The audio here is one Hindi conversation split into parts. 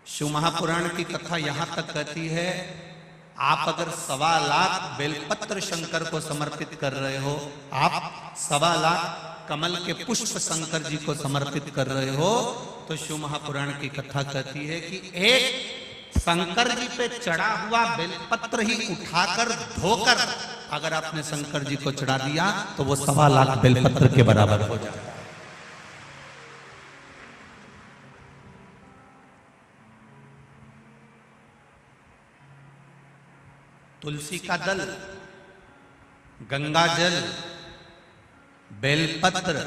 शिव महापुराण की कथा यहां तक कहती है, आप अगर 1.25 लाख बेलपत्र शंकर को समर्पित कर रहे हो, आप 1.25 लाख कमल के पुष्प शंकर जी को समर्पित कर रहे हो, तो शिव महापुराण की कथा कहती है कि एक शंकर जी पे चढ़ा हुआ बेलपत्र ही उठाकर धोकर अगर आपने शंकर जी को चढ़ा दिया तो वो 1.25 लाख बेलपत्र के बराबर हो जाएगा। तुलसी का दल, गंगा जल, बेलपत्र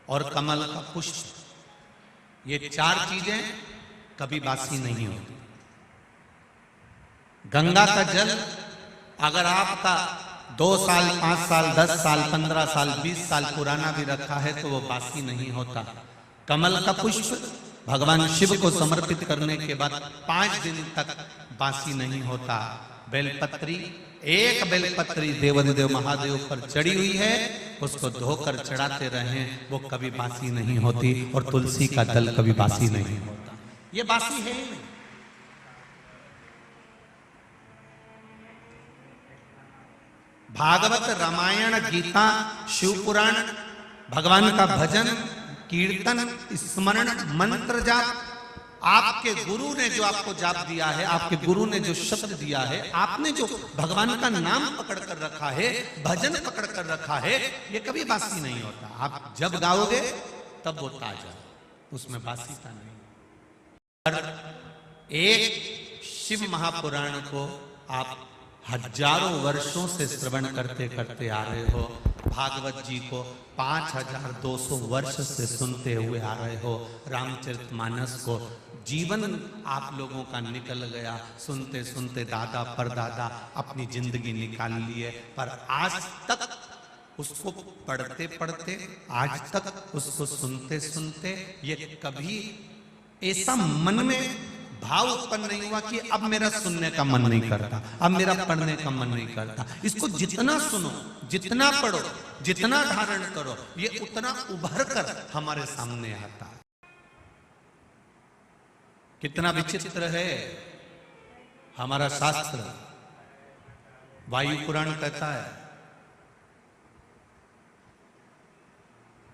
और कमल का पुष्प, ये 4 चीजें कभी बासी नहीं होती। गंगा का जल अगर आपका 2 साल, 5 साल, 10 साल, 15 साल, 20 साल पुराना भी रखा है तो वो बासी नहीं होता। कमल का पुष्प भगवान शिव को समर्पित करने के बाद 5 दिन तक बासी नहीं होता। बेलपत्री, एक बेलपत्री देवाधिदेव महादेव पर चढ़ी हुई है, उसको धोकर चढ़ाते रहें, वो कभी बासी नहीं होती। और तुलसी का दल कभी बासी नहीं होता, ये बासी है ही नहीं। भागवत, रामायण, गीता, शिव पुराण, भगवान का भजन, कीर्तन, स्मरण, मंत्र जाप, आपके गुरु ने जो आपको जाप दिया है, आपके गुरु ने जो शब्द दिया है, आपने जो भगवान का नाम पकड़ कर रखा है, भजन पकड़ कर रखा है, ये कभी बासी नहीं होता। आप जब गाओगे तब वो ताजा, उसमें बासीता नहीं। और एक शिव महापुराण को आप हजारों वर्षों से श्रवण करते करते आ रहे हो, भागवत जी को 5200 वर्ष से सुनते हुए आ रहे हो, रामचरितमानस को जीवन आप लोगों का निकल गया, सुनते सुनते दादा परदादा अपनी जिंदगी निकाल लिए, पर आज तक उसको पढ़ते पढ़ते, आज तक उसको सुनते सुनते, ये कभी ऐसा मन में भाव उत्पन्न नहीं हुआ कि अब मेरा सुनने का मन नहीं करता, अब मेरा पढ़ने का मन नहीं करता। इसको जितना सुनो, जितना पढ़ो, जितना धारण करो, ये उतना उभर कर हमारे सामने आता है। कितना विचित्र है हमारा शास्त्र। वायु पुराण कहता है,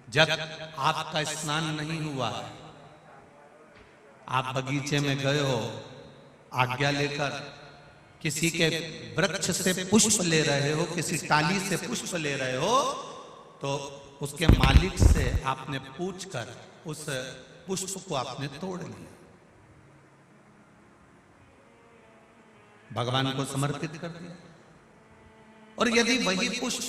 जब आपका स्नान नहीं हुआ, आप बगीचे में गए हो, आज्ञा लेकर किसी के वृक्ष से पुष्प ले रहे हो, किसी टाली से पुष्प ले रहे हो, तो उसके मालिक से आपने पूछकर उस पुष्प को आपने तोड़ लिया, भगवान को समर्पित कर दिया। और यदि वही पुष्प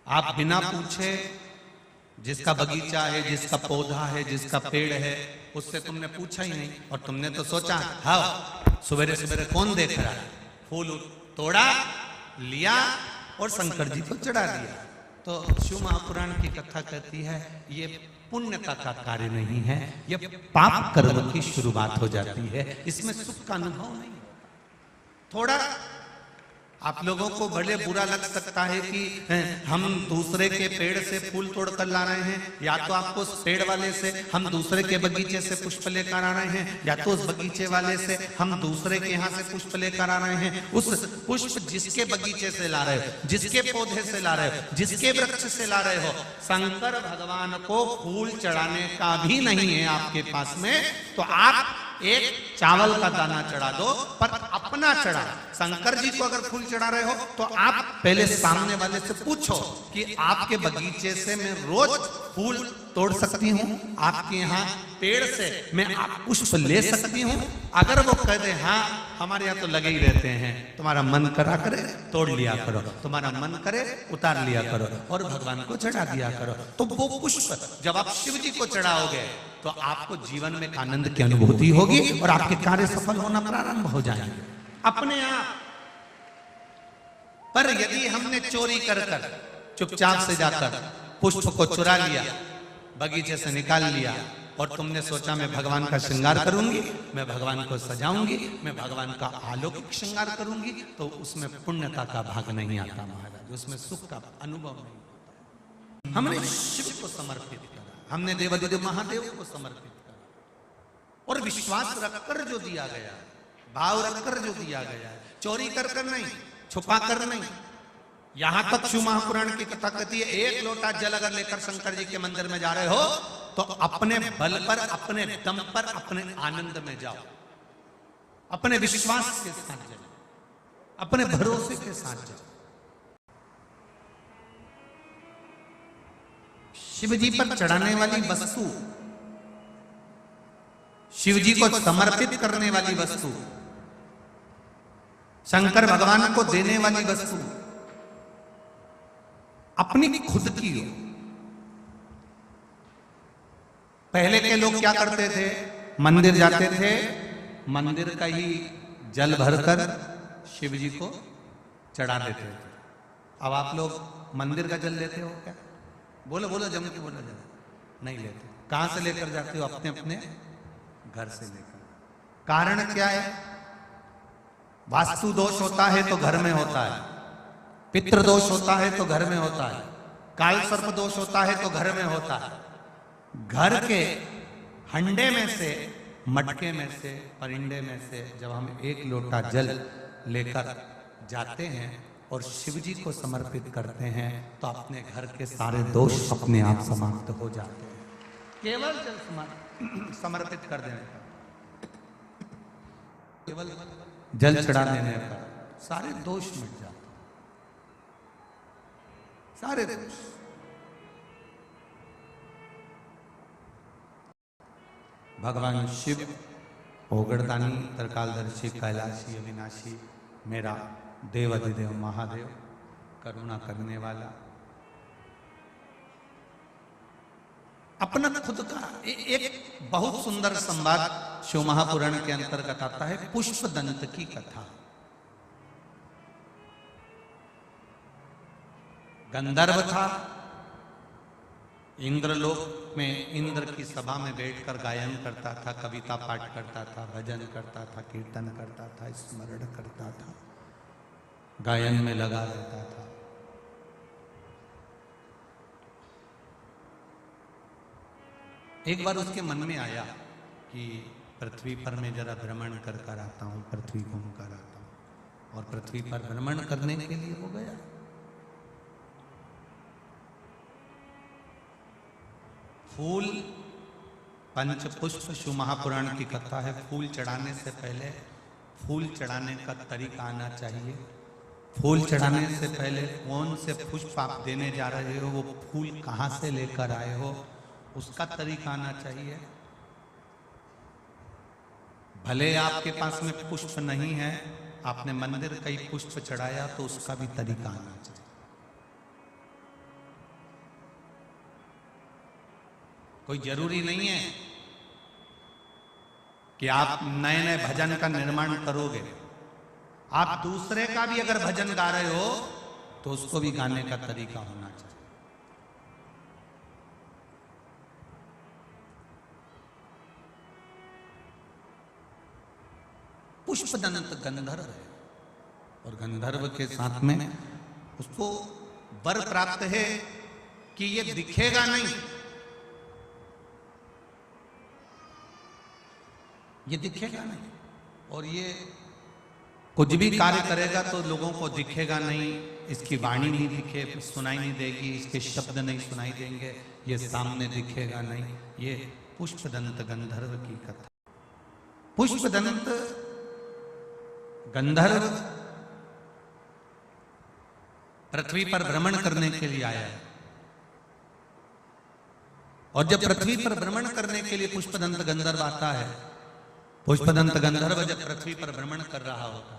आप बिना पूछे, जिसका बगीचा है, जिसका पौधा है, जिसका पेड़ है, उससे तुमने पूछा ही नहीं, और तुमने तो सोचा हाँ सवेरे सवेरे कौन देख रहा है, फूल तोड़ा, लिया और शंकर जी को चढ़ा दिया। तो शिव महापुराण की कथा कहती है ये पुण्यता का कार्य नहीं है, ये पाप कर्म की शुरुआत हो जाती है, इसमें सुख का अनुभव नहीं। थोड़ा आप लोगों को बड़े बुरा लग सकता है कि हम दूसरे के पेड़ से फूल तोड़कर ला रहे हैं, या तो आपको उस पेड़ वाले से हम दूसरे के बगीचे से पुष्प लेकर आ रहे हैं, या तो उस बगीचे वाले से हम दूसरे के यहाँ से पुष्प लेकर आ रहे हैं। उस पुष्प जिसके बगीचे से ला रहे हो, जिसके पौधे से ला रहे हो, जिसके वृक्ष से ला रहे हो, शंकर भगवान को फूल चढ़ाने का भी नहीं है आपके पास में, तो आप एक चावल का दाना चढ़ा दो, पर अपना चढ़ा। शंकर जी को अगर फूल चढ़ा रहे हो तो आप पहले सामने वाले से पूछो कि आपके बगीचे से मैं रोज फूल तोड़ सकती हूँ, आपके यहाँ पेड़ से मैं आप पुष्प ले सकती हूँ। अगर वो कह दे हाँ हमारे यहाँ तो लगे ही रहते हैं, तुम्हारा मन करा करे तोड़ लिया करो, तुम्हारा मन करे उतार लिया करो और भगवान को चढ़ा दिया करो। तो वो पुष्प जब आप शिव जी को चढ़ाओगे तो आपको जीवन में आनंद की अनुभूति होगी और आपके कार्य सफल होना प्रारंभ हो जाएंगे अपने आप। पर यदि हमने चोरी कर कर चुपचाप से जाकर पुष्प को चुरा लिया, बगीचे से निकाल लिया, और तुमने सोचा मैं भगवान का श्रृंगार करूंगी, मैं भगवान को सजाऊंगी, मैं भगवान का अलौकिक श्रृंगार करूंगी, तो उसमें पुण्यता का भाग नहीं आता महाराज, उसमें सुख का अनुभव नहीं होता। हमने शिव को समर्पित करा, हमने देवाधिदेव महादेव को समर्पित करा, और विश्वास रखकर जो दिया गया, भाव रखकर जो दिया गया, चोरी कर नहीं, छुपा कर नहीं। यहां तक शिव महापुराण की कथा कहती है, एक लोटा जल अगर लेकर शंकर जी के मंदिर में जा रहे हो तो अपने बल पर, अपने दम पर, अपने आनंद में जाओ, अपने विश्वास के साथ जाओ, अपने भरोसे के साथ जाओ। शिव जी पर चढ़ाने वाली वस्तु, शिव जी को समर्पित करने वाली वस्तु, शंकर भगवान को देने वाली वस्तु अपनी खुद की हो। पहले के लोग क्या करते थे, मंदिर जाते थे, मंदिर का ही जल भरकर शिव जी को चढ़ा देते थे। अब आप लोग मंदिर का जल लेते हो क्या? बोलो बोलो, जम के बोलो, जम नहीं लेते। कहां से लेकर जाते हो? अपने अपने घर से लेकर। कारण क्या है? वास्तु दोष होता है तो घर में होता है, पितृ दोष होता है तो घर में होता है, काल सर्प दोष होता है तो घर में होता है। घर के हंडे में से, मटके में से, परिंडे में से जब हम एक लोटा जल लेकर जाते हैं और शिव जी को समर्पित करते हैं तो अपने घर के सारे दोष अपने आप समाप्त हो जाते हैं। केवल जल समर्पित कर देने पर, केवल जल चढ़ा देने पर सारे दोष मिट जाते हैं, सारे दोष। भगवान शिव ओगड़दानी, त्रिकालदर्शी, कैलाशी, अविनाशी, मेरा देवाधिदेव महादेव, करुणा करने वाला, अपना खुद का एक बहुत सुंदर संवाद शिव महापुराण के अंतर्गत आता है, पुष्पदंत की कथा। गंधर्व था, इंद्रलोक में इंद्र की सभा में बैठकर गायन करता था, कविता पाठ करता था, भजन करता था, कीर्तन करता था, स्मरण करता था, गायन में लगा रहता था। एक बार उसके मन में आया कि पृथ्वी पर मैं जरा भ्रमण कर कर आता हूं, पृथ्वी घूम कर आता हूं, और पृथ्वी पर भ्रमण करने के लिए हो गया। फूल, पंच पुष्प, शिव महापुराण की कथा है। फूल चढ़ाने से पहले फूल चढ़ाने का तरीका आना चाहिए। फूल चढ़ाने से पहले कौन से पुष्प आप देने जा रहे हो, वो फूल कहां से लेकर आए हो, उसका तरीका आना चाहिए। भले आपके पास में पुष्प नहीं है, आपने मंदिर कई पुष्प चढ़ाया, तो उसका भी तरीका आना चाहिए। कोई जरूरी नहीं है कि आप नए नए भजन का निर्माण करोगे। आप दूसरे का भी अगर भजन गा रहे हो तो उसको भी गाने का तरीका होना चाहिए। पुष्पदंत गंधर्व है, और गंधर्व के साथ में उसको वर प्राप्त है कि ये दिखेगा नहीं, ये दिखेगा नहीं, और ये कुछ भी कार्य करेगा तो लोगों को दिखेगा नहीं, इसकी वाणी नहीं दिखे, सुनाई नहीं देगी, इसके शब्द नहीं सुनाई देंगे, ये सामने दिखेगा नहीं। ये पुष्पदंत गंधर्व की कथा। पुष्पदंत गंधर्व पृथ्वी पर भ्रमण करने के लिए आया है, और जब पृथ्वी पर भ्रमण करने के लिए पुष्पदंत गंधर्व आता है, पुष्पदंत गंधर्व जब पृथ्वी पर भ्रमण कर रहा होता,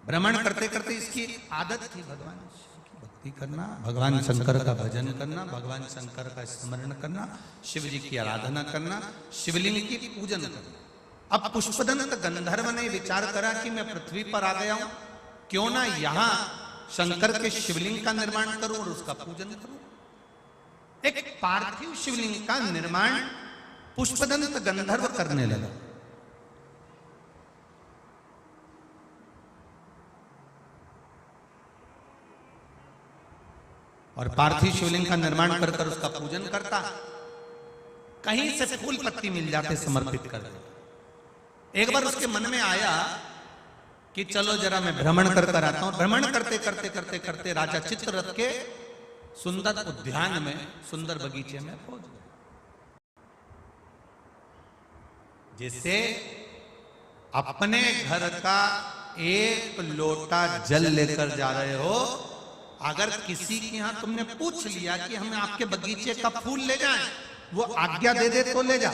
भ्रमण करते करते इसकी आदत थी भगवान शिव की भक्ति करना, भगवान शंकर का भजन करना, भगवान शंकर का स्मरण करना, शिव जी की आराधना करना, शिवलिंग की पूजन करना। अब पुष्पदंत गंधर्व ने विचार करा कि मैं पृथ्वी पर आ गया हूं, क्यों ना यहां शंकर के शिवलिंग का निर्माण करूं और उसका पूजन करूं। एक पार्थिव शिवलिंग का निर्माण पुष्पदंत गंधर्व करने लगा। और पार्थिव शिवलिंग का निर्माण कर कर उसका पूजन करता, कहीं से फूल पत्ती मिल जाते समर्पित कर देता। एक बार उसके मन में आया कि चलो जरा मैं भ्रमण कर कर आता हूं। भ्रमण करते करते करते करते राजा चित्ररथ के सुंदर उद्यान में, सुंदर बगीचे में पहुंच गए। जैसे अपने घर का एक लोटा जल लेकर जा रहे हो, अगर किसी के यहां तुमने पूछ लिया कि हमें आपके बगीचे का फूल ले जाएं, वो आज्ञा दे दे तो ले जा।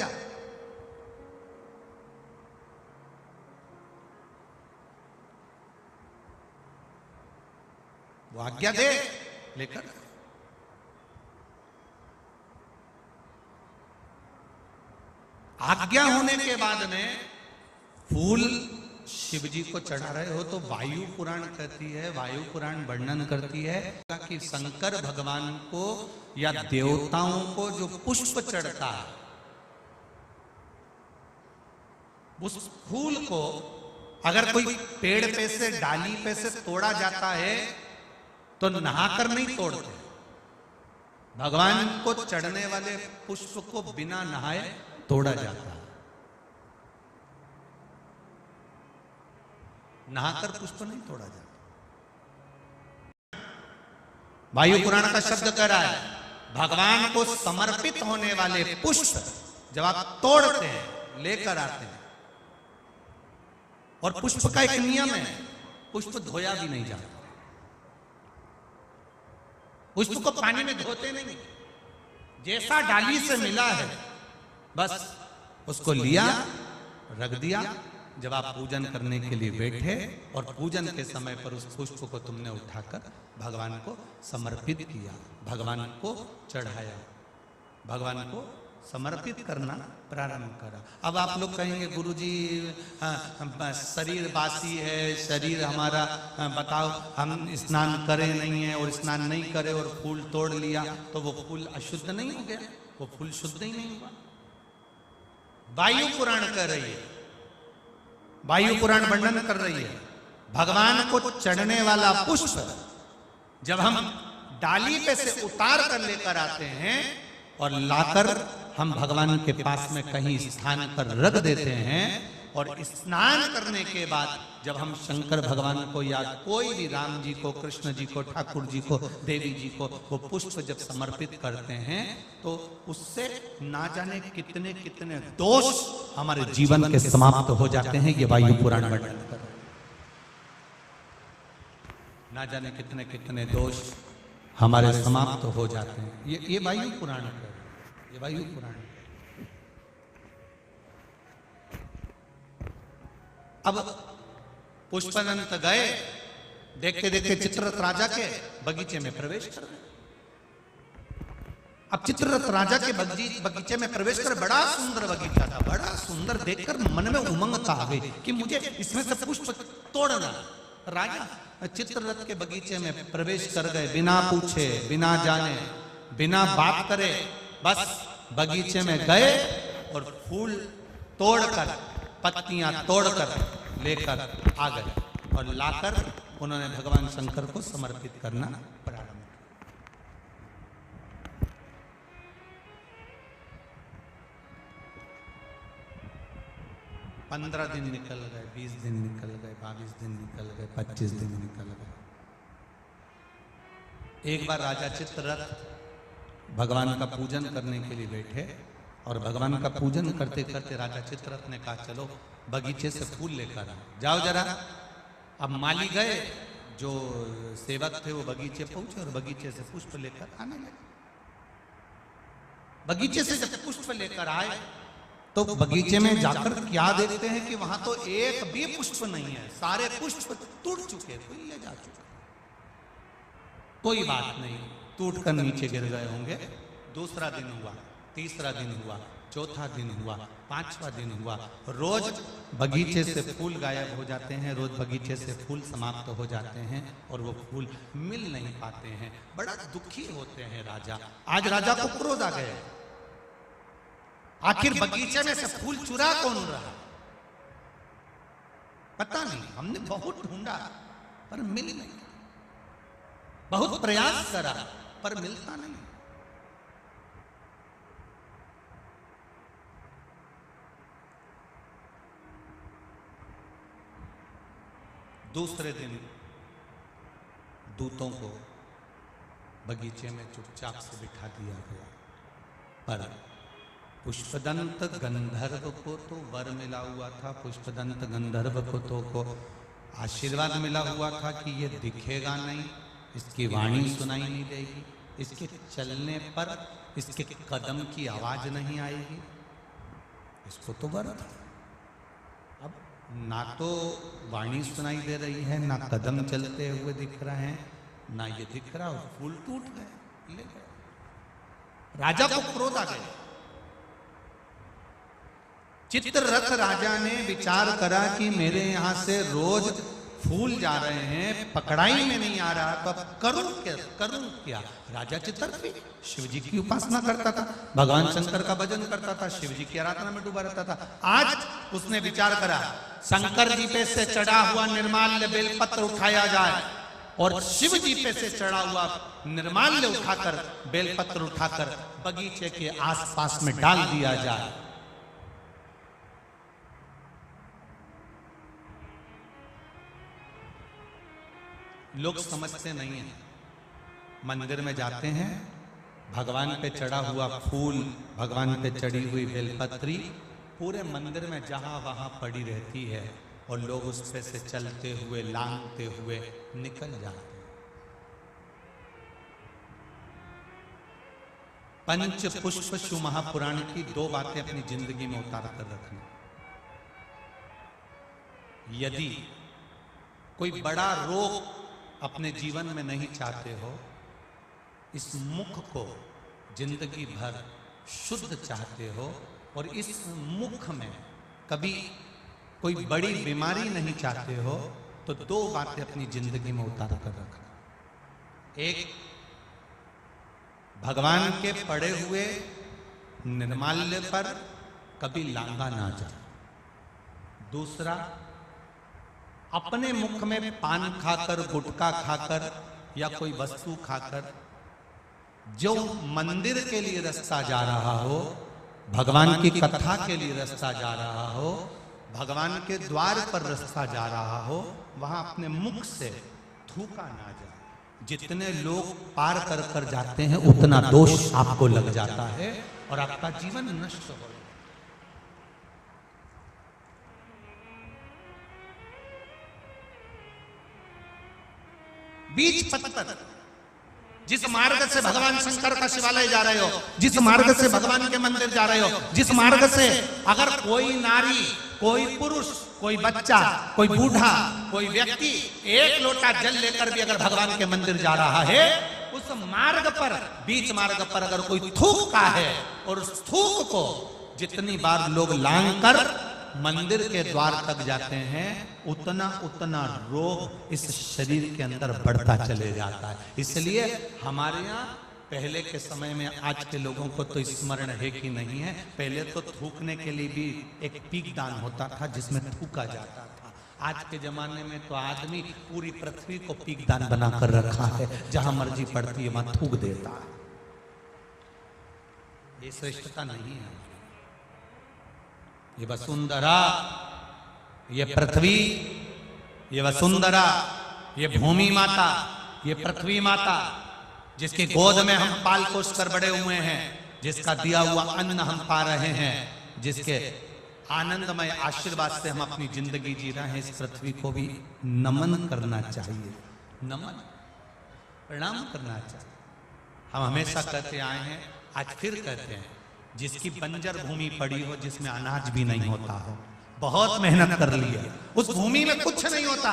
वो आज्ञा दे, लेकर आज्ञा होने के बाद में फूल शिव जी को चढ़ा रहे हो तो वायु पुराण कहती है, वायु पुराण वर्णन करती है कि शंकर भगवान को या देवताओं को जो पुष्प चढ़ता है, उस फूल को अगर कोई पेड़ पे से, डाली पे से तोड़ा जाता है तो नहाकर नहीं तोड़ते। भगवान को चढ़ने वाले पुष्प को बिना नहाए तोड़ा जाता है। नहाकर पुष्प नहीं तोड़ा जाता। वायु पुराण का शब्द कह रहा है भगवान को समर्पित होने वाले पुष्प जब आप तोड़ते हैं, लेकर आते हैं, और पुष्प का एक नियम है, पुष्प धोया भी नहीं जाता। पुष्प को पानी में धोते नहीं, जैसा डाली से मिला है बस उसको लिया, रख दिया। जब आप पूजन करने के लिए बैठे और पूजन के समय पर उस पुष्प को तुमने उठाकर भगवान को समर्पित किया, भगवान को चढ़ाया, भगवान को समर्पित करना प्रारंभ करा। अब आप लोग कहेंगे गुरुजी शरीर बासी है, शरीर हमारा, बताओ हम स्नान करें नहीं है और स्नान नहीं करे और फूल तोड़ लिया तो वो फूल अशुद्ध नहीं हो गया? वो फूल शुद्ध ही नहीं हुआ। वायु पुराण कह रही है, वायु पुराण वर्णन कर रही है भगवान को चढ़ने वाला पुष्प जब हम डाली पे से उतार कर लेकर आते हैं और लाकर हम भगवान के पास में कहीं स्थान पर रख देते हैं, और स्नान करने के बाद जब हम शंकर भगवान को या कोई भी, राम जी को, कृष्ण जी को, ठाकुर जी को, देवी जी को वो पुष्प जब समर्पित करते हैं तो उससे ना जाने कितने कितने दोष हमारे जीवन के समाप्त हो जाते हैं। ये वायु पुराण वर्णन कर, ना जाने कितने कितने दोष हमारे समाप्त हो जाते हैं। ये वायु पुराण कर, ये वायु पुराण। अब पुष्पदंत गए, देखते देखते चित्ररथ राजा के बगीचे में प्रवेश कर गए। अब चित्ररथ राजा के बगीचे में प्रवेश कर, बड़ा सुंदर बगीचा था, बड़ा सुंदर, देखकर मन में उमंग आ गई कि मुझे इसमें से पुष्प तोड़ना। राजा चित्ररथ के बगीचे में प्रवेश कर गए, बिना पूछे, बिना जाने, बिना बात करे, बस बगीचे में गए और फूल तोड़कर, पत्तियां तोड़कर लेकर आ गए और लाकर उन्होंने भगवान शंकर को समर्पित करना प्रारंभ किया। 15 दिन निकल गए, 20 दिन निकल गए, 22 दिन निकल गए, 25 दिन निकल गए। एक बार राजा चित्ररथ भगवान का पूजन करने के लिए बैठे और भगवान का पूजन करते करते राजा चित्ररथ ने कहा चलो बगीचे से फूल लेकर जाओ जरा। अब माली गए, जो सेवक थे वो बगीचे पहुंचे और बगीचे से पुष्प लेकर आने लगे। बगीचे से जब पुष्प लेकर आए तो बगीचे में जाकर क्या देखते हैं कि वहां तो एक भी पुष्प नहीं है, सारे पुष्प टूट चुके, कोई ले जा चुका। कोई बात नहीं, टूट कर नीचे गिर गए होंगे। दूसरा दिन हुआ, तीसरा दिन हुआ, चौथा दिन हुआ, पांचवा दिन हुआ। रोज बगीचे से फूल गायब हो जाते हैं, रोज बगीचे से फूल समाप्त हो जाते हैं और वो फूल मिल नहीं पाते हैं। बड़ा दुखी होते हैं राजा। आज राजा को क्रोध आ गया, आखिर बगीचे में से फूल चुरा कौन रहा? पता नहीं, हमने बहुत ढूंढा पर मिल नहीं, बहुत प्रयास करा पर मिलता नहीं। दूसरे दिन दूतों को बगीचे में चुपचाप से बिठा दिया गया, पर पुष्पदंत गंधर्व को तो वर मिला हुआ था। पुष्पदंत गंधर्व को आशीर्वाद मिला हुआ था कि ये दिखेगा नहीं, इसकी वाणी सुनाई नहीं देगी, इसके चलने पर इसके कदम की आवाज नहीं आएगी। इसको तो वर था। अब ना तो वाणी सुनाई दे रही है, ना कदम चलते हुए दिख रहे हैं, ना ये दिख रहा, फूल टूट गए, ले गए। राजा को क्रोध आ गया। चित्ररथ राजा ने विचार करा कि मेरे यहां से रोज फूल जा रहे हैं, पकड़ाई में नहीं आ रहा, तो अब करूं क्या? राजा चित्ररथ शिव जी की उपासना करता था, भगवान शंकर का भजन करता था, शिव जी की आराधना में डूबा रहता था। आज उसने विचार करा शंकर जी पे से चढ़ा हुआ निर्माल्य बेलपत्र उठाया जाए और शिव जी पे से चढ़ा हुआ निर्माल्य उठाकर, बेलपत्र उठाकर बगीचे के आसपास में डाल दिया जाए। लोग समझते नहीं है, मंदिर में जाते हैं, भगवान पे चढ़ा हुआ फूल, भगवान पे चढ़ी हुई बेलपत्री पूरे मंदिर में जहां वहां पड़ी रहती है और लोग उस पे से चलते हुए, लांघते हुए निकल जाते हैं। पंच पुष्प शिव महापुराण की 2 बातें अपनी जिंदगी में उतार कर रखना। यदि कोई बड़ा रोग अपने जीवन में नहीं चाहते हो, इस मुख को जिंदगी भर शुद्ध चाहते हो और इस मुख में कभी कोई बड़ी बीमारी नहीं चाहते हो, तो 2 बातें अपनी जिंदगी में उतार कर रखना। एक, भगवान के पड़े हुए निर्माल्य पर कभी लांघा ना जाए। दूसरा, अपने मुख में पान खाकर, गुटखा खाकर या कोई वस्तु खाकर जो मंदिर के लिए रास्ता जा रहा हो, भगवान की कथा के लिए रास्ता जा रहा हो, भगवान के द्वार पर रास्ता जा रहा हो, वहां अपने मुख से थूका ना जाए। जितने लोग पार कर कर जाते हैं उतना दोष आपको लग जाता है और आपका जीवन नष्ट हो। बीच पथ पर जिस मार्ग से भगवान शंकर का शिवालय जा रहे हो, जिस मार्ग से भगवान के मंदिर जा रहे हो, जिस मार्ग से अगर कोई नारी, कोई पुरुष, कोई बच्चा, कोई बूढ़ा, कोई व्यक्ति 1 लोटा जल लेकर भी अगर भगवान के मंदिर जा रहा है, उस मार्ग पर, बीच मार्ग पर अगर कोई थूकता है और उस थूक को जितनी बार लोग लांघ कर मंदिर के द्वार तक जाते हैं, उतना उतना रोग इस शरीर के अंदर बढ़ता चले जाता है। इसलिए हमारे यहाँ पहले के समय में, आज के लोगों को तो स्मरण है कि नहीं है, पहले तो थूकने के लिए भी एक पीक दान होता था जिसमें थूका जाता था। आज के जमाने में तो आदमी पूरी पृथ्वी को पीक दान बनाकर रखा है, जहां मर्जी पड़ती है वहां थूक देता है। ये श्रेष्ठता नहीं है। ये वसुंधरा, ये पृथ्वी, ये वसुंधरा, ये भूमि माता, ये पृथ्वी माता, जिसकी गोद में हम पाल पोस कर बड़े हुए हैं, जिसका दिया हुआ अन्न हम पा रहे हैं, जिसके आनंदमय आशीर्वाद से हम अपनी जिंदगी जी रहे हैं, इस पृथ्वी को भी नमन करना चाहिए। नमन, प्रणाम करना चाहिए। हम हमेशा कहते आए हैं, आज फिर कहते हैं, जिसकी बंजर भूमि पड़ी हो, जिसमें अनाज भी नहीं होता हो, बहुत मेहनत कर ली है, उस भूमि में कुछ नहीं होता,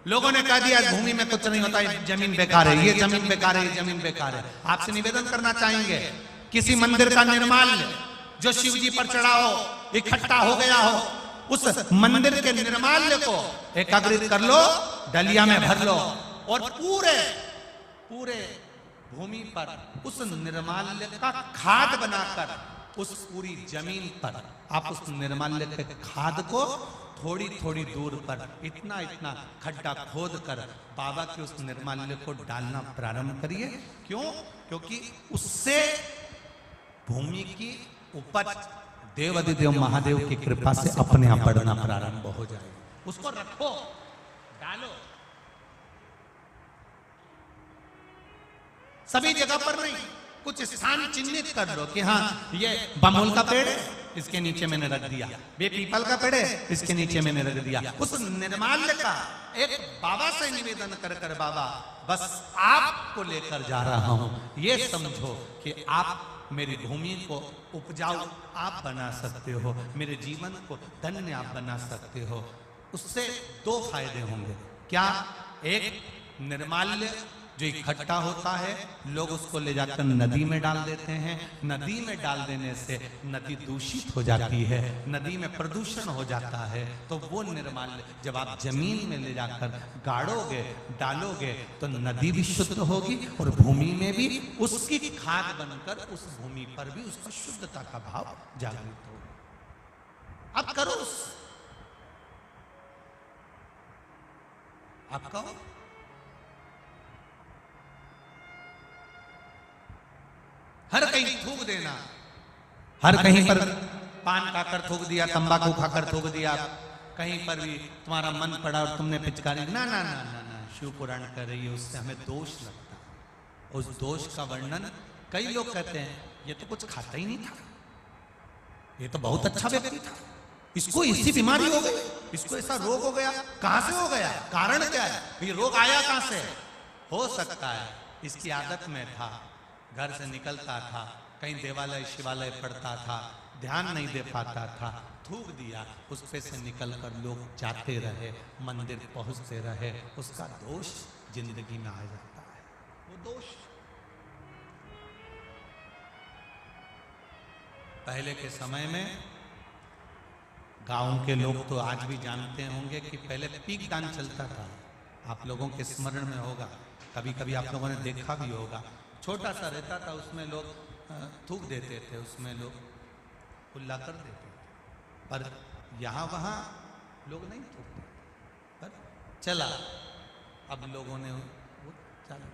लोगों ने कह दिया भूमि में कुछ नहीं होता, ये जमीन बेकार है, ये जमीन बेकार है, ये जमीन बेकार है। आपसे निवेदन करना चाहेंगे, किसी मंदिर का निर्माल्य जो शिव जी पर चढ़ा हो, इकट्ठा हो गया हो, उस मंदिर के निर्माल्य को एकाग्रित कर लो, डलिया में भर लो और पूरे भूमि पर उस निर्माल्य का खाद बनाकर उस पूरी जमीन पर आप उस निर्माल्य के खाद को थोड़ी थोड़ी दूर पर इतना इतना खड्डा खोद कर बाबा के उस निर्माल्य को डालना प्रारंभ करिए। क्यों? क्योंकि उससे भूमि की उपज देवाधिदेव महादेव की कृपा से अपने आप बढ़ना प्रारंभ हो जाए। उसको रखो, डालो, सभी जगह पर नहीं, कुछ स्थान चिन्हित कर लो कि हाँ ये बमोल का पेड़ है, इसके नीचे मैंने रख दिया, ये पीपल का पेड़ है, इसके नीचे मैंने रख दिया। उस निर्माल्य का एक बाबा से निवेदन कर कर बाबा बस आपको लेकर जा रहा हूं, ये समझो कि आप मेरी भूमि को उपजाऊ आप बना सकते हो, मेरे जीवन को धन्य आप बना सकते हो। उससे दो फायदे होंगे। क्या? एक, निर्माल्य जो इकट्ठा होता है लोग उसको ले जाकर नदी में डाल देते हैं, नदी में डाल देने से नदी दूषित हो जाती है, नदी में प्रदूषण हो जाता है। तो वो निर्माल्य जब आप जमीन में ले जाकर गाड़ोगे, डालोगे तो नदी भी शुद्ध होगी और भूमि में भी उसकी खाद बनकर उस भूमि पर भी उसका शुद्धता का भाव जागृत होगा। अब करो, आप कहो, हर कहीं थूक देना, हर कहीं पर पान खाकर थूक दिया, तंबाकू खाकर थूक दिया, कहीं पर भी तुम्हारा मन पड़ा और तुमने पिचकारी, ना ना ना ना ना, शिव पुराण कर रही है, उससे हमें दोष लगता है। उस दोष का वर्णन कई लोग कहते हैं ये तो कुछ खाता ही नहीं था, ये तो बहुत अच्छा व्यक्ति था, इसको इसी बीमारी हो गई, इसको ऐसा रोग हो गया, कहां से हो गया, कारण क्या है, ये रोग आया कहां से? हो सकता है इसकी आदत में था, घर से निकलता था, कहीं देवालय शिवालय पढ़ता था, ध्यान नहीं दे पाता था, थूक दिया, उस पे से निकलकर लोग जाते रहे, मंदिर पहुंचते रहे, उसका दोष जिंदगी में आ जाता है। वो दोष पहले के समय में गांव के लोग तो आज भी जानते होंगे कि पहले पीक दान चलता था, आप लोगों के स्मरण में होगा, कभी कभी आप लोगों ने देखा भी होगा, छोटा सा रहता था, उसमें लोग थूक देते थे, उसमें लोग खुला कर देते थे, पर यहाँ वहाँ लोग नहीं थूकते, पर चला, अब लोगों ने वो चला।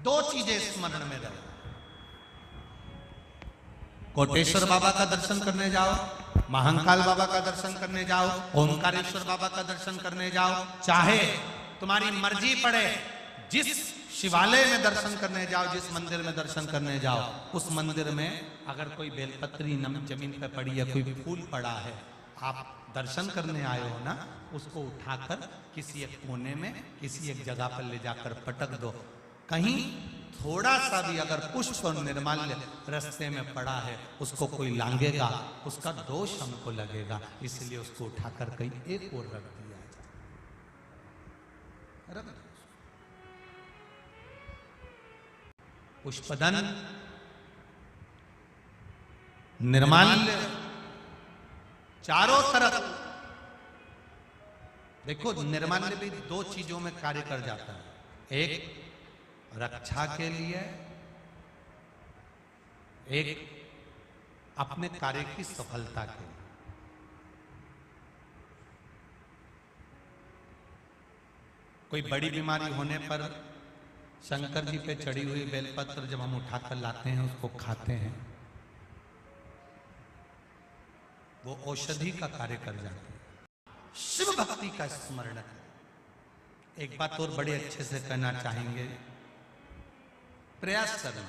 दो चीजें स्मरण में रहो, कोटेश्वर बाबा का दर्शन करने जाओ, महाकाल बाबा का दर्शन करने जाओ, ओंकारेश्वर बाबा का दर्शन करने जाओ, चाहे तुम्हारी मर्जी पड़े जिस शिवालय में दर्शन करने जाओ, जिस मंदिर में दर्शन करने जाओ, उस मंदिर में अगर कोई बेलपत्री जमीन पे पड़ी है, कोई फूल पड़ा है, आप दर्शन करने आए हो ना, उसको उठाकर किसी एक कोने में, किसी एक जगह पर ले जाकर पटक दो। कहीं थोड़ा सा भी अगर पुष्प और निर्माल्य रास्ते में पड़ा है, उसको कोई लांगेगा, उसका दोष हमको लगेगा, इसलिए उसको उठाकर कहीं एक और रख दिया जाए। पुष्पदन, निर्माल्य, चारों तरफ देखो, निर्माल्य भी दो चीजों में कार्य कर जाता है, एक रक्षा के लिए, एक अपने कार्य की सफलता के लिए। कोई बड़ी बीमारी होने पर शंकर जी पे चढ़ी हुई बेलपत्र जब हम उठाकर लाते हैं, उसको खाते हैं, वो औषधि का कार्य कर जाते हैं। शिव भक्ति का स्मरण करें। एक बात और बड़े अच्छे से कहना चाहेंगे, प्रयास करना,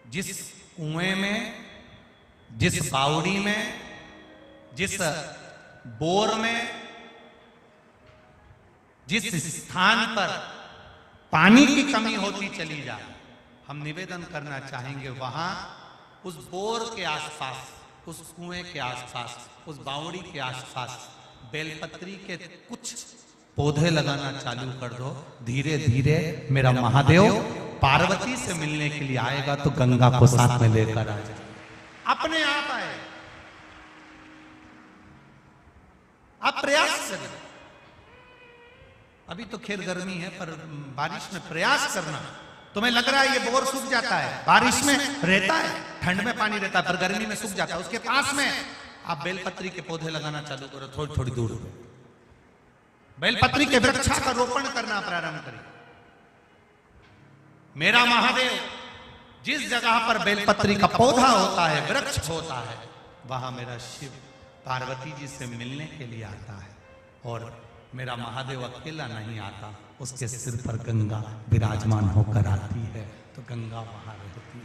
जिस कुएं में, जिस बावड़ी में, जिस बोर में, जिस स्थान पर पानी की कमी होती चली जाए, हम निवेदन करना चाहेंगे वहां उस बोर के आसपास, उस कुएं के आसपास, उस बावड़ी के आसपास बेलपत्री के कुछ पौधे लगाना चालू कर दो। धीरे धीरे मेरा महादेव पार्वती से मिलने के लिए आएगा तो गंगा को साथ में लेकर आ जाए, अपने आप आए। आप प्रयास करें, अभी तो खैर गर्मी है, पर बारिश में प्रयास करना। तुम्हें लग रहा है ये बोर सूख जाता है, बारिश में रहता है, ठंड में पानी रहता है, पर गर्मी में सूख जाता है। उसके पास में आप बेलपत्री के पौधे लगाना चालू करो, थोड़ी थोड़ी दूर बेलपत्री के वृक्षा का रोपण करना प्रारंभ करिए। मेरा महादेव जिस जगह पर बेलपत्री का पौधा होता है, वृक्ष होता है, वहां मेरा शिव पार्वती जी से मिलने के लिए आता है। और मेरा महादेव अकेला नहीं आता, उसके सिर पर गंगा विराजमान होकर आती है। तो गंगा वहां रहती है,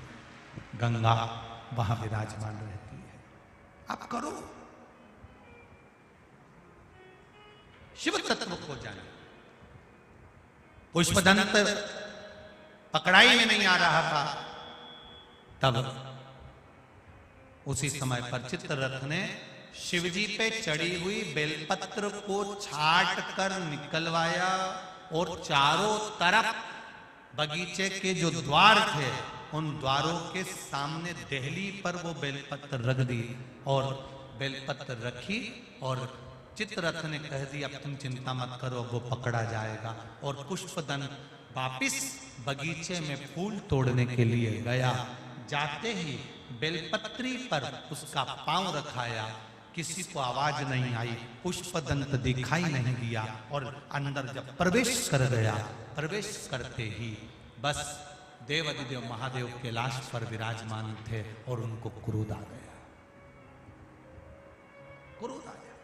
गंगा वहां विराजमान रहती है। आप करो, शिव तत्व को जाने। पुष्पदंत पकड़ाई में नहीं आ रहा था, तब उसी समय पर चित्ररथ ने शिवजी पे चढ़ी हुई बेलपत्र को छाट कर निकलवाया और चारों तरफ बगीचे के जो द्वार थे, उन द्वारों के सामने देहली पर वो बेलपत्र रख दी। और बेलपत्र रखी और चित्ररथ ने कह दिया, अब तुम चिंता मत करो, वो पकड़ा जाएगा। और पुष्पदंत वापिस बगीचे में फूल तोड़ने के लिए गया। जाते ही बेलपत्री पर उसका पांव रखाया, किसी को आवाज नहीं आई, पुष्पदंत दिखाई नहीं दिया। और अंदर जब प्रवेश कर गया, प्रवेश करते ही बस देवाधिदेव महादेव कैलाश पर विराजमान थे और उनको क्रोध आ गया, क्रोध आ गया।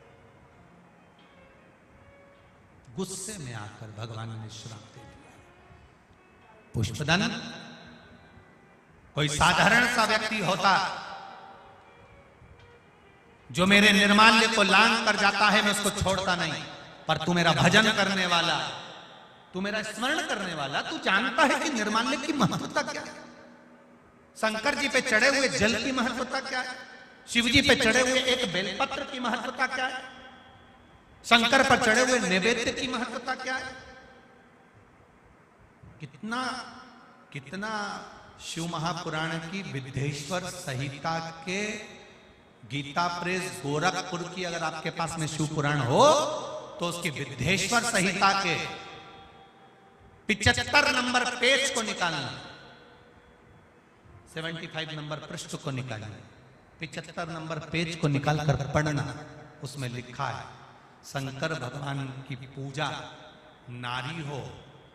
गुस्से में आकर भगवान ने श्राप दे दिया। पुष्पदंत कोई साधारण सा व्यक्ति होता जो मेरे निर्माल्य को लांग कर जाता है, मैं उसको छोड़ता नहीं। पर तू मेरा भजन करने वाला, तू मेरा स्मरण करने वाला, तू जानता है कि निर्माल्य की महत्वता क्या है, शंकर जी पे चढ़े हुए जल की महत्वता क्या है, शिव जी पे चढ़े हुए एक बेलपत्र की महत्वता क्या है, शंकर पर चढ़े हुए नैवेद्य की महत्वता क्या है। कितना कितना शिव महापुराण की विद्धेश्वर संहिता के गीता प्रेस गोरखपुर की अगर आपके पास में शिव पुराण हो तो उसकी विद्धेश्वर संहिता के 75 नंबर पेज को निकालना, 75 नंबर पृष्ठ को निकालना, 75 नंबर पेज को निकालकर पढ़ना। उसमें लिखा है, शंकर भगवान की पूजा नारी हो,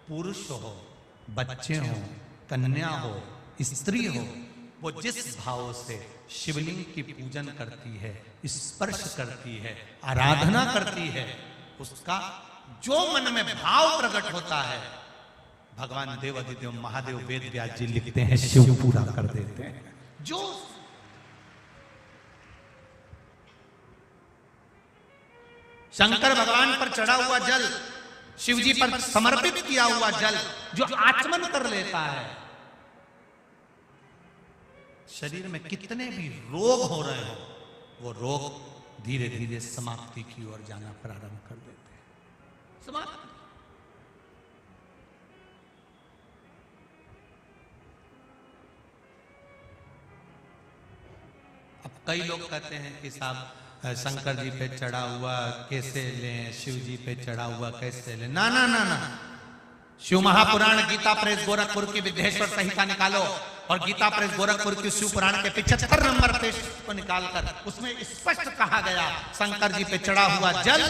पुरुष हो, बच्चे हो, कन्या हो, स्त्री हो, वो जिस भाव से शिवलिंग की पूजन करती है, स्पर्श करती है, आराधना करती है, उसका जो मन में भाव प्रकट होता है, भगवान देवाधिदेव महादेव वेद व्यास जी लिखते हैं, शिव पूरा कर देते हैं। जो शंकर भगवान पर चढ़ा हुआ जल, शिव जी पर समर्पित किया हुआ जल जो आचमन कर लेता है, शरीर में कितने भी रोग हो रहे हो, वो रोग धीरे धीरे समाप्ति की ओर जाना प्रारंभ कर देते हैं। समाप्ति। अब कई लोग कहते हैं कि साहब शंकर जी पे चढ़ा हुआ कैसे लें, शिव जी पे चढ़ा हुआ कैसे लें। ना ना ना ना, शिव महापुराण गीता प्रेस गोरखपुर की विद्धेश्वर संहिता निकालो और गीता प्रेस गोरखपुर की शिव पुराण के 75 नंबर पेज को निकालकर उसमें स्पष्ट कहा गया, शंकर जी पे चढ़ा हुआ जल,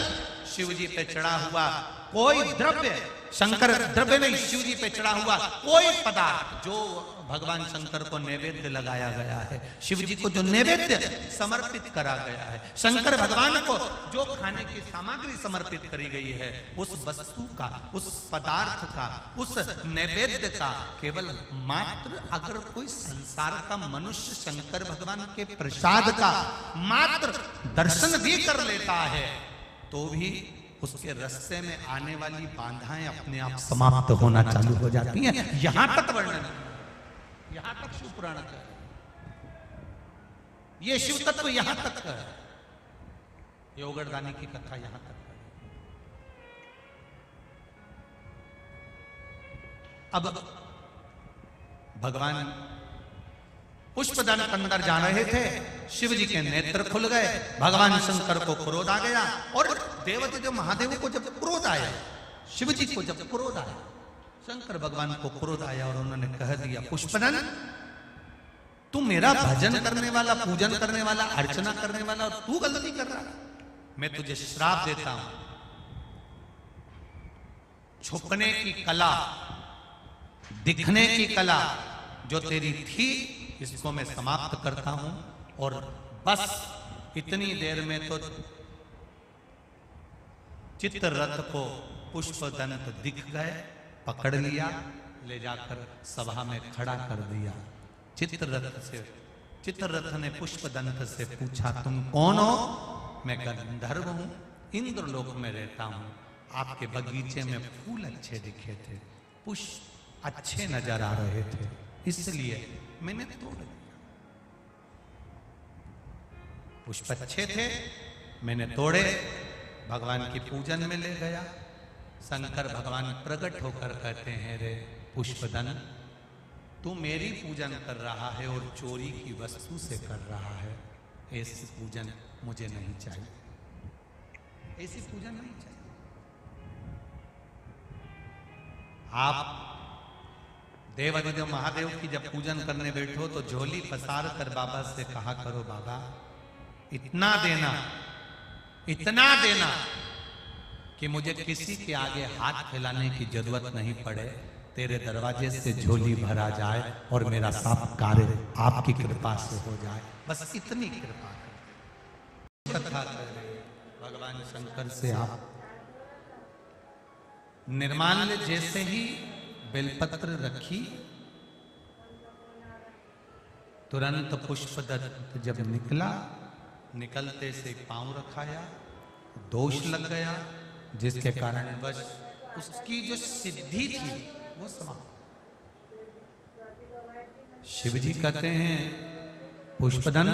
शिव जी पे चढ़ा हुआ कोई द्रव्य, शंकर द्रव्य नहीं, शिव जी पे चढ़ा हुआ कोई पदार्थ जो भगवान शंकर को नैवेद्य लगाया गया है, शिव जी को जो नैवेद्य समर्पित करा गया है, शंकर भगवान को जो खाने की सामग्री समर्पित करी गई है, उस वस्तु का, उस पदार्थ का, उस नैवेद्य का केवल मात्र अगर कोई संसार का मनुष्य शंकर भगवान के प्रसाद का मात्र दर्शन भी कर लेता है, तो भी उसके रास्ते में आने वाली बाधाएं अपने आप समाप्त होना चालू हो जाती हैं। यहां तक वर्णन, यहां तक शिव पुराण का है, ये शिव तत्व यहां तक है, ये ओगरदानी की कथा यहां तक है। अब भगवान पुष्पदंत अंदर जा रहे थे, शिव जी के नेत्र खुल गए, भगवान शंकर को क्रोध आ गया। और देवाधिदेव महादेव को जब क्रोध आया, शिव जी को जब क्रोध आया, शंकर भगवान को क्रोध आया और उन्होंने कह दिया, पुष्पदन तू मेरा भजन करने वाला, पूजन करने वाला, अर्चना करने वाला, और तू गलती कर रहा है। मैं तुझे श्राप देता हूं, छुपने की कला, दिखने की कला जो तेरी थी, इसको मैं समाप्त करता हूं। और बस इतनी देर में तो चित्ररथ को पुष्पदंत दिख गए, पकड़ लिया, ले जाकर सभा में खड़ा कर दिया। चित्ररथ ने पुष्पदंत से पूछा, तुम कौन हो? मैं गंधर्व हूं, इंद्रलोक में रहता हूं। आपके बगीचे में फूल अच्छे दिखे थे, पुष्प अच्छे नजर आ रहे थे, इसलिए मैंने तोड़ दिया। पुष्प अच्छे थे, मैंने तोड़े, भगवान की पूजन में ले गया। शंकर भगवान प्रकट होकर कहते हैं, रे पुष्पदन तू मेरी पूजन कर रहा है और चोरी की वस्तु से कर रहा है। ऐसी पूजन मुझे नहीं चाहिए, ऐसी पूजन नहीं चाहिए। आप देवाधिदेव महादेव की जब पूजन करने बैठो तो झोली पसार कर बाबा से कहा करो, बाबा इतना देना, इतना देना कि मुझे किसी के आगे हाथ फैलाने की जरूरत नहीं पड़े, तेरे दरवाजे से झोली भरा जाए और मेरा सब कार्य आपकी कृपा से हो जाए, बस इतनी कृपा कर। कथा कर रहे भगवान शंकर से आप। निर्माल्य जैसे ही बेलपत्र रखी, तुरंत पुष्पदत्त जब निकला, निकलते से पांव रखाया, दोष लग गया, जिसके कारण बस उसकी जो सिद्धि थी वो समाप्त। शिव जी कहते हैं, पुष्पदन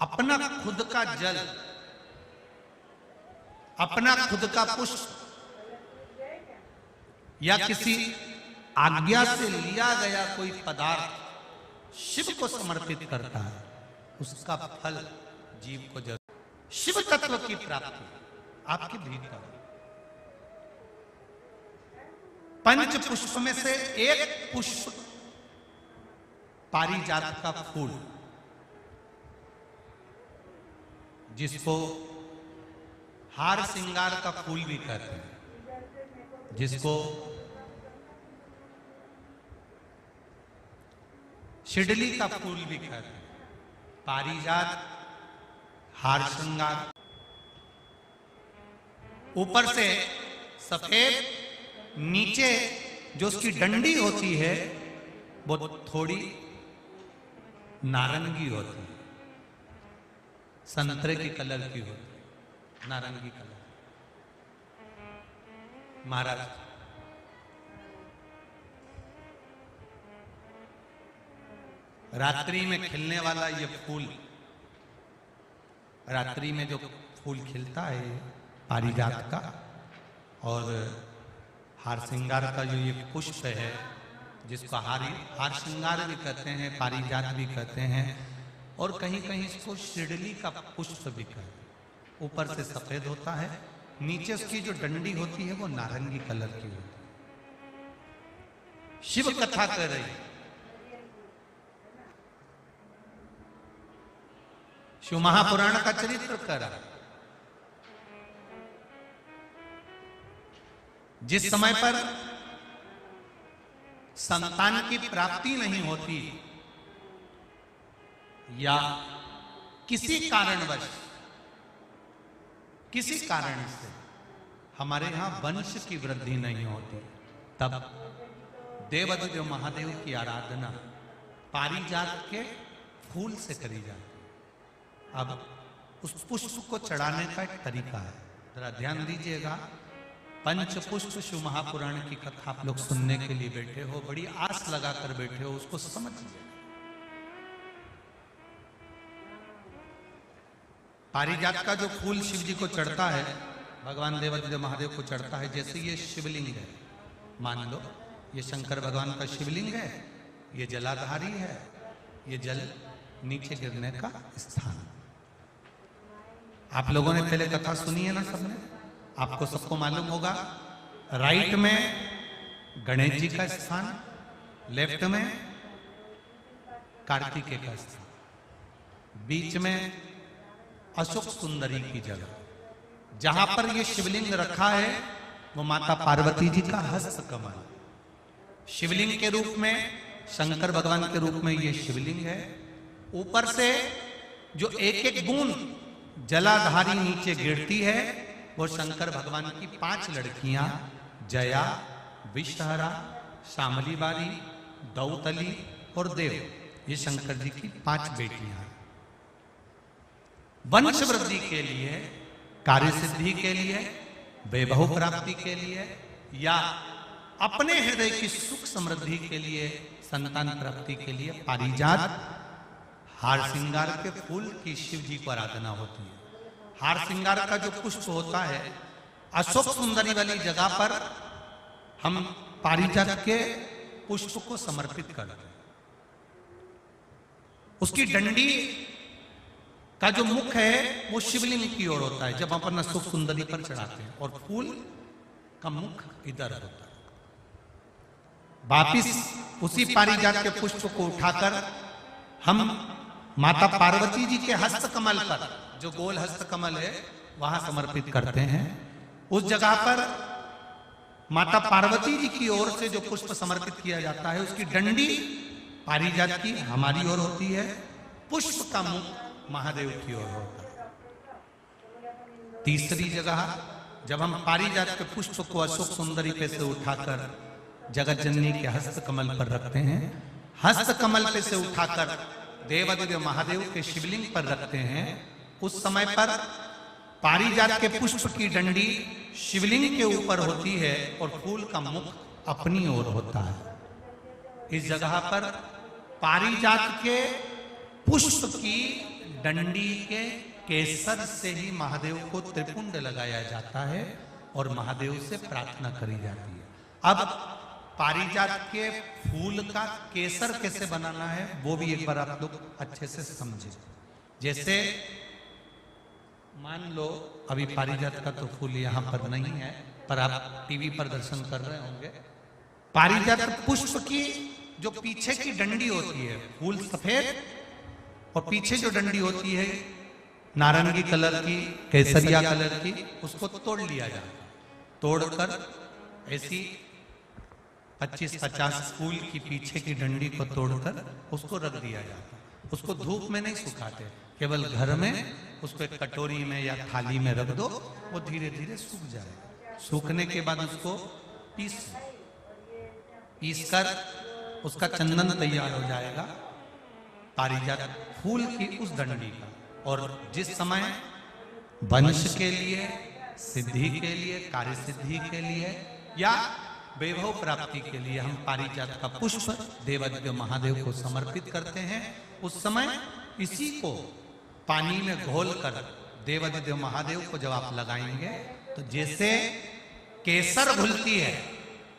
अपना खुद का जल, अपना खुद का पुष्प या किसी आज्ञा से लिया गया कोई पदार्थ शिव को समर्पित करता है, उसका फल जीव को जरूर। शिव तत्व की प्राप्ति आपके भीतर। पंच पुष्प में से एक पुष्प पारिजात का फूल, जिसको हार श्रृंगार का फूल भी कहते हैं, जिसको शिडली का फूल भी कहते हैं। पारिजात, हार श्रृंगार, ऊपर से सफेद, नीचे जो उसकी डंडी होती है वो थोड़ी नारंगी होती है, संतरे की कलर की होती है, नारंगी कलर। महाराज रात्रि में खिलने वाला ये फूल, रात्रि में जो फूल खिलता है पारिजात का, और हार श्रृंगार का जो ये पुष्प है, जिसको हार श्रृंगार भी कहते हैं, पारिजात भी कहते हैं, और कहीं कहीं इसको शिडली का पुष्प भी कहते हैं। ऊपर से सफेद होता है, नीचे उसकी जो डंडी होती है वो नारंगी कलर की होती है। शिव कथा कर रही है, शिव महापुराण का चरित्र कर रहा है। जिस समय पर संतान की प्राप्ति नहीं होती या किसी कारणवश, किसी कारण से हमारे यहां वंश की वृद्धि नहीं होती, तब देवाधिदेव महादेव की आराधना पारिजात के फूल से करी जाती। अब उस पुष्प को चढ़ाने का एक तरीका है, जरा ध्यान दीजिएगा। पंच पुष्प शिव महापुराण की कथा आप लोग सुनने के लिए बैठे हो, बड़ी आस लगाकर बैठे हो, उसको समझिए। पारिजात का जो फूल शिव जी को चढ़ता है, भगवान देवाधिदेव महादेव को चढ़ता है, जैसे ये शिवलिंग है, मान लो ये शंकर भगवान का शिवलिंग है, ये जलाधारी है, ये जल नीचे गिरने का स्थान। आप लोगों ने पहले कथा सुनी है ना सबने, आपको सबको मालूम होगा। राइट में गणेश जी का स्थान, लेफ्ट में कार्तिकेय का स्थान, बीच में अशोक सुंदरी की जगह। जहां पर यह शिवलिंग रखा है वो माता पार्वती जी का हस्त कमल, शिवलिंग के रूप में, शंकर भगवान के रूप में यह शिवलिंग है। ऊपर से जो एक एक बूंद जलाधारी नीचे गिरती है वो शंकर भगवान की 5 लड़कियां, जया, विषहरा, शामली बारी, दौतली और देव, ये शंकर जी की 5 बेटियां हैं। वंश वृद्धि के लिए, कार्य सिद्धि के लिए, वैभव प्राप्ति के लिए, या अपने हृदय की सुख समृद्धि के लिए, संतान प्राप्ति के लिए पारिजात हार श्रृंगार के फूल की शिव जी को आराधना होती है। हार श्रृंगार का जो पुष्प होता है, अशोक सुंदरी वाली जगह पर हम पारिजात के पुष्प को समर्पित करते हैं। उसकी डंडी का जो मुख है वो शिवलिंग की ओर होता है जब अपन अशोक सुंदरी पर चढ़ाते हैं, और फूल का मुख इधर होता है। वापिस उसी पारिजात के पुष्प को उठाकर हम माता पार्वती जी के हस्त कमल पर, जो गोल हस्त कमल है, वहां समर्पित करते हैं। उस जगह पर माता पार्वती जी की ओर से जो पुष्प समर्पित किया जाता है, उसकी डंडी पारिजात की हमारी ओर होती है, पुष्प का मुख महादेव की ओर होता है। तीसरी जगह जब हम पारिजात के पुष्प को अशोक सुंदरी पे से उठाकर जगत जननी के हस्त कमल पर रखते हैं, हस्त कमल पे से उठाकर देवादिदेव महादेव के शिवलिंग पर रखते हैं, उस समय पर पारिजात के पुष्प की डंडी शिवलिंग के ऊपर होती है और फूल का मुख अपनी ओर होता है। इस जगह पर पारिजात के पुष्प की डंडी के केसर से ही महादेव को त्रिपुंड लगाया जाता है और महादेव से प्रार्थना करी जाती है। अब पारिजात के फूल का केसर कैसे बनाना है वो भी एक बार आप लोग अच्छे से समझे। जैसे मान लो अभी पारिजात का तो फूल यहाँ पर नहीं है, पर आप टीवी पर दर्शन कर रहे होंगे। पारिजात पुष्प की जो पीछे की डंडी होती है, फूल सफेद और पीछे जो डंडी होती है नारंगी कलर की, केसरिया कलर की, उसको तोड़ लिया जाता। तोड़कर ऐसी 25-50 फूल की पीछे की डंडी को तोड़कर उसको रख दिया जाता। उसको धूप में नहीं सुखाते, केवल घर में उसको एक कटोरी में या थाली में रख दो, वो धीरे धीरे सूख जाएगा। सूखने के बाद उसको पीसकर उसका चंदन तैयार हो जाएगा, पारिजात फूल की उस डंडी का। और जिस समय वंश के लिए, सिद्धि के लिए, कार्य सिद्धि के लिए या वैभव प्राप्ति के लिए हम पारिजात का पुष्प देवादिदेव महादेव को समर्पित करते हैं, उस समय इसी को पानी में घोलकर देवादिदेव महादेव को जब आप लगाएंगे तो जैसे केसर घुलती है,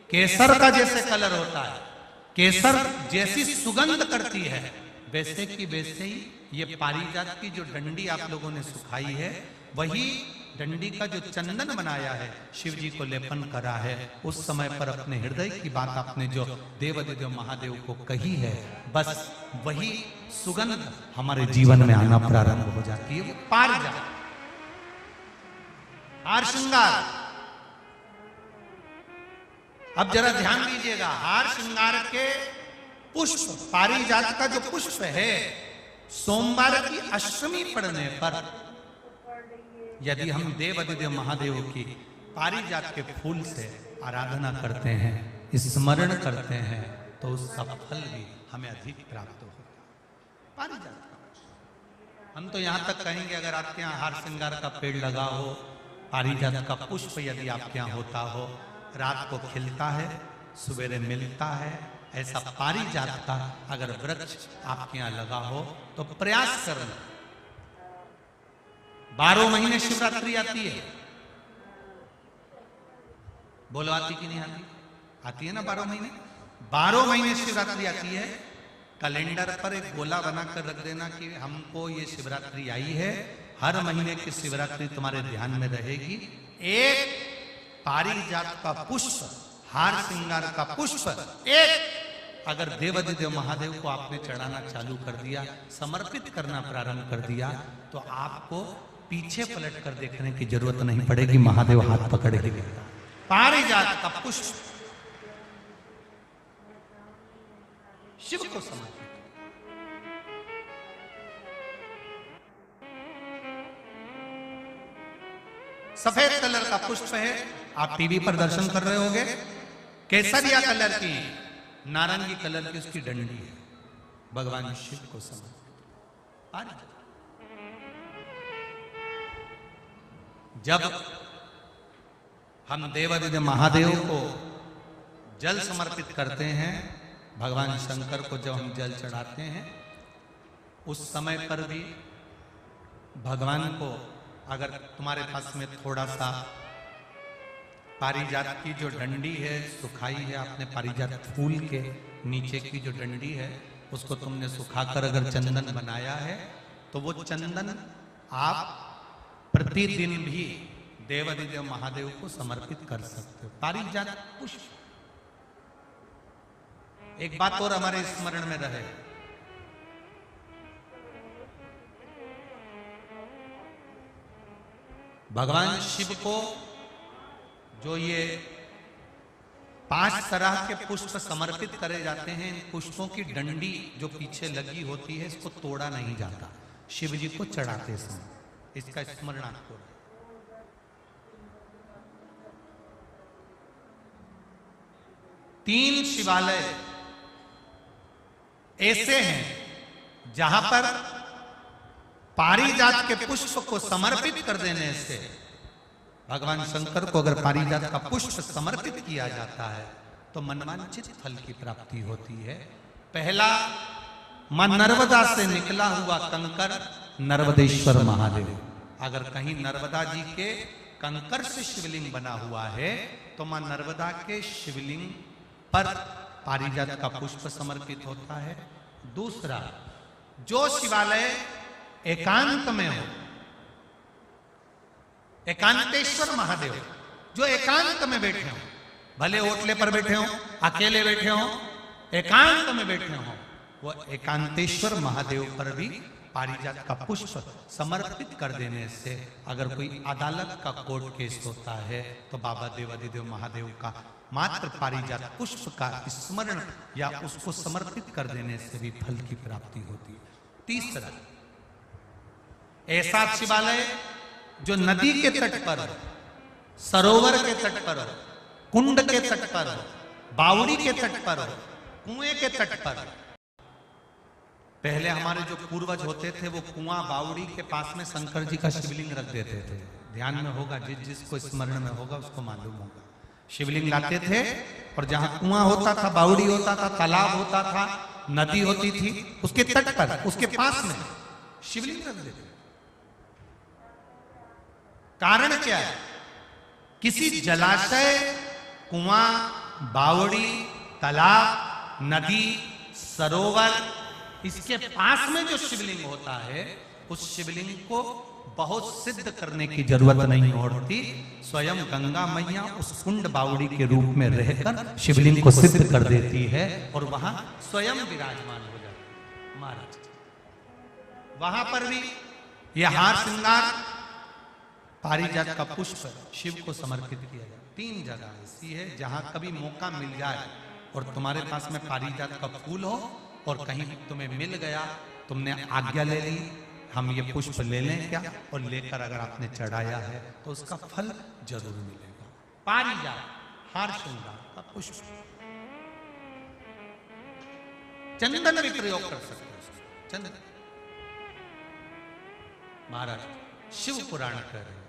केसर का जैसे कलर होता है, केसर जैसी सुगंध करती है, वैसे की वैसे ही ये पारिजात की जो डंडी आप लोगों ने सुखाई है, वही डंडी का जो चंदन बनाया है, शिव जी को लेपन करा है, उस समय पर अपने हृदय की बात आपने जो देवादिदेव महादेव को कही है, बस वही सुगंध हमारे जीवन में आना प्रारंभ हो जाती है। वो पारिजात हार श्रृंगार। अब जरा ध्यान दीजिएगा, हार श्रृंगार के पुष्प, पारिजात का जो पुष्प है, सोमवार की अष्टमी पड़ने पर यदि हम देवादिदेव महादेव की पारिजात के फूल से आराधना करते हैं, स्मरण करते हैं, तो उसका फल भी हमें अधिक प्राप्त होगा। पारिजात का हम तो यहां तक कहेंगे, अगर आपके यहाँ हार श्रृंगार का पेड़ लगा हो, पारिजात का पुष्प यदि आपके यहाँ होता हो, रात को खिलता है, सवेरे मिलता है, ऐसा पारिजात का अगर वृक्ष आपके यहाँ लगा हो तो प्रयास करना। 12 महीने शिवरात्रि आती है, बोलो आती कि नहीं आती? आती है ना 12 महीने। 12 महीने शिवरात्रि आती है, कैलेंडर पर एक गोला बनाकर रख देना कि हमको ये शिवरात्रि आई है, हर महीने की शिवरात्रि तुम्हारे ध्यान में रहेगी। एक पारिजात का पुष्प, हार श्रृंगार का पुष्प, एक अगर देवाधिदेव महादेव को आपने चढ़ाना चालू कर दिया, समर्पित करना प्रारंभ कर दिया, तो आपको पीछे पलट कर देखने की जरूरत नहीं पड़ेगी, महादेव हाथ पकड़ेंगे। पारिजात का पुष्प शिव को समर्पित। सफेद कलर का पुष्प है, आप टीवी पर दर्शन कर रहे होंगे। केसरिया कलर की, नारंगी कलर की उसकी डंडी है, भगवान शिव को समर्पित। जब हम देवाधिदेव महादेव को जल समर्पित करते हैं, भगवान शंकर को जब हम जल चढ़ाते हैं, उस समय पर भी भगवान को, अगर तुम्हारे पास में थोड़ा सा पारिजात की जो डंडी है सुखाई है, आपने पारिजात फूल के नीचे की जो डंडी है उसको तुमने सुखाकर अगर चंदन बनाया है, तो वो चंदन आप प्रतिदिन भी देवाधिदेव महादेव को समर्पित कर सकते हो। पारिजात पुष्प। एक बात और हमारे स्मरण में रहे, भगवान शिव को जो ये 5 तरह के पुष्प समर्पित करे जाते हैं, इन पुष्पों की डंडी जो पीछे लगी होती है, इसको तोड़ा नहीं जाता शिव जी को चढ़ाते समय। इसका स्मरण आपको। 3 शिवालय ऐसे हैं जहां पर पारिजात के पुष्प को समर्पित कर देने से, भगवान शंकर को अगर पारिजात का पुष्प समर्पित किया जाता है तो मनवांछित फल की प्राप्ति होती है। पहला, मां नर्मदा से निकला हुआ कंकर नर्मदेश्वर महादेव। अगर कहीं नर्मदा जी के कंकर से शिवलिंग बना हुआ है तो मां नर्मदा के शिवलिंग पर पारिजात का पुष्प समर्पित होता है। दूसरा, जो शिवालय एकांत में हो, एकांतेश्वर महादेव जो एकांत में बैठे हो, भले ओटले पर बैठे हो, अकेले बैठे हो, एकांत में बैठे हो, वो एकांतेश्वर महादेव पर भी पारिजात का पुष्प समर्पित कर देने से, अगर कोई अदालत का कोर्ट केस होता है तो बाबा देवाधिदेव महादेव का मात्र पारिजात पुष्प का स्मरण या उसको समर्पित कर देने से भी फल की प्राप्ति होती है। तीसरा, ऐसा शिवालय जो नदी के तट पर हो, सरोवर के तट पर हो, कुंड के तट पर हो, बावड़ी के तट पर हो, कुएं के तट पर हो। पहले हमारे जो पूर्वज होते थे वो कुआं बावड़ी के पास में शंकर जी का शिवलिंग रख देते थे। ध्यान में होगा, जिसको स्मरण में होगा उसको मालूम होगा। शिवलिंग लाते थे और जहां कुआं होता था, बावड़ी होता था, तालाब होता था, नदी होती थी, उसके तट पर, उसके पास में शिवलिंग रख देते। कारण क्या है? किसी जलाशय, कुआं, बावड़ी, तालाब, नदी, सरोवर, इसके पास में जो शिवलिंग होता है, उस शिवलिंग को बहुत सिद्ध करने की जरूरत नहीं होती। स्वयं गंगा मैया उस कुंड बावड़ी के रूप में रहकर शिवलिंग को सिद्ध कर देती है और वहां स्वयं विराजमान हो जाती है महाराज। वहां पर भी यह हार श्रृंगार पारिजात का पुष्प शिव को समर्पित किया जाए। 3 जगह ऐसी है जहां कभी मौका मिल जाए और तुम्हारे पास में पारिजात का फूल हो और कहीं तुम्हें मिल गया, तुमने आज्ञा ले ली, हम ये पुष्प ले लें क्या, और लेकर अगर आपने चढ़ाया है तो उसका फल जरूर मिलेगा। पारिजात, हार श्रृंगार का पुष्प। चंदन भी प्रयोग कर सकते हो। चंदन महाराज शिव पुराण कह रहे हैं,